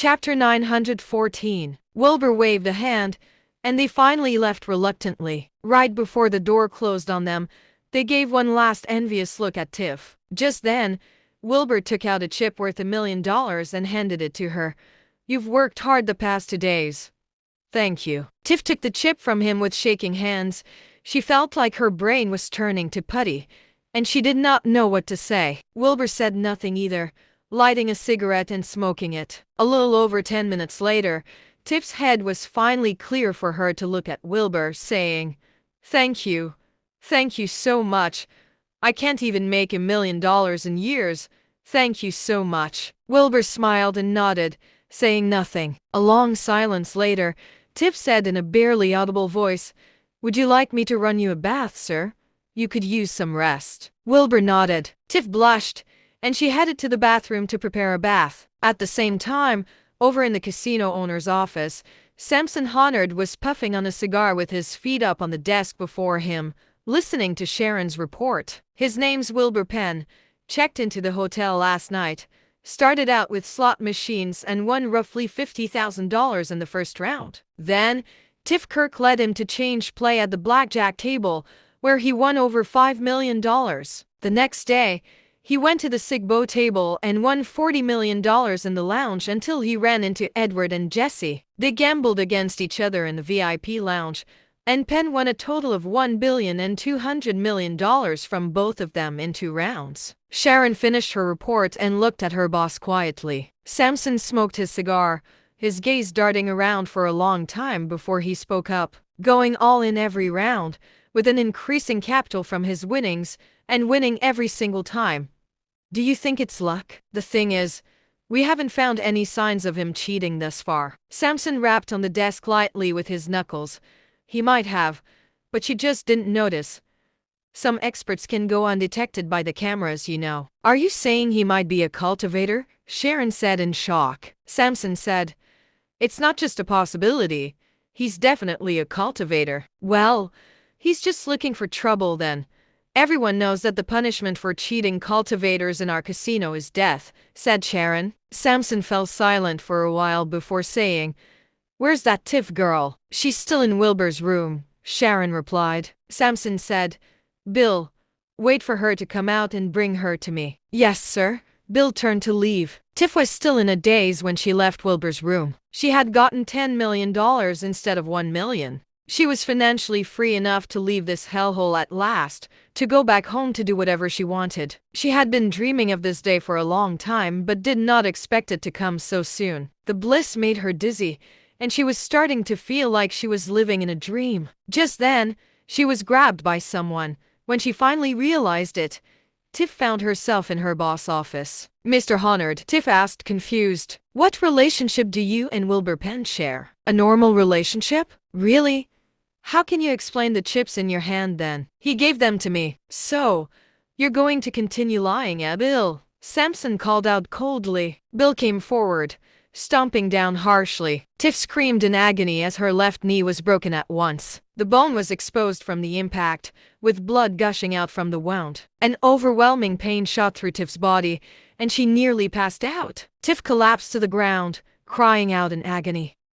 Chapter 914. Wilbur waved a hand, and they finally left reluctantly. Right before the door closed on them, they gave one last envious look at Tiff. Just then, Wilbur took out a chip worth $1 million and handed it to her. "You've worked hard the past 2 days. Thank you." Tiff took the chip from him with shaking hands. She felt like her brain was turning to putty, and she did not know what to say. Wilbur said nothing either, lighting a cigarette and smoking it. A little over 10 minutes later, Tiff's head was finally clear for her to look at Wilbur, saying, "Thank you. Thank you so much. I can't even make $1 million in years. Thank you so much." Wilbur smiled and nodded, saying nothing. A long silence later, Tiff said in a barely audible voice, "Would you like me to run you a bath, sir? You could use some rest." Wilbur nodded. Tiff blushed, and she headed to the bathroom to prepare a bath. At the same time, over in the casino owner's office, Samson Honard was puffing on a cigar with his feet up on the desk before him, listening to Sharon's report. His name's Wilbur Penn, checked into the hotel last night, started out with slot machines and won roughly $50,000 in the first round. Then, Tiff Kirk led him to change play at the blackjack table, where he won over $5 million. The next day, he went to the Sigbo table and won $40 million in the lounge until he ran into Edward and Jesse. They gambled against each other in the VIP lounge, and Penn won a total of $1,200 million from both of them in 2 rounds. Sharon finished her report and looked at her boss quietly. Samson smoked his cigar, his gaze darting around for a long time before he spoke up. Going all in every round, with an increasing capital from his winnings, and winning every single time. Do you think it's luck? The thing is, we haven't found any signs of him cheating thus far. Samson rapped on the desk lightly with his knuckles. He might have, but she just didn't notice. Some experts can go undetected by the cameras, you know. Are you saying he might be a cultivator? Sharon said in shock. Samson said, "It's not just a possibility. He's definitely a cultivator." "Well, he's just looking for trouble then. Everyone knows that the punishment for cheating cultivators in our casino is death," said Sharon. Samson fell silent for a while before saying, "Where's that Tiff girl?" "She's still in Wilbur's room," Sharon replied. Samson said, "Bill, wait for her to come out and bring her to me." "Yes, sir." Bill turned to leave. Tiff was still in a daze when she left Wilbur's room. She had gotten $10 million instead of $1 million. She was financially free enough to leave this hellhole at last, to go back home to do whatever she wanted. She had been dreaming of this day for a long time, but did not expect it to come so soon. The bliss made her dizzy, and she was starting to feel like she was living in a dream. Just then, she was grabbed by someone. When she finally realized it, Tiff found herself in her boss' office. "Mr. Honard," Tiff asked, confused, "what relationship do you and Wilbur Penn share?" "A normal relationship?" "Really? How can you explain the chips in your hand then?" "He gave them to me." "So, you're going to continue lying, Bill?" Samson called out coldly. Bill came forward, stomping down harshly. Tiff screamed in agony as her left knee was broken at once. The bone was exposed from the impact, with blood gushing out from the wound. An overwhelming pain shot through Tiff's body, and she nearly passed out. Tiff collapsed to the ground, crying out in agony.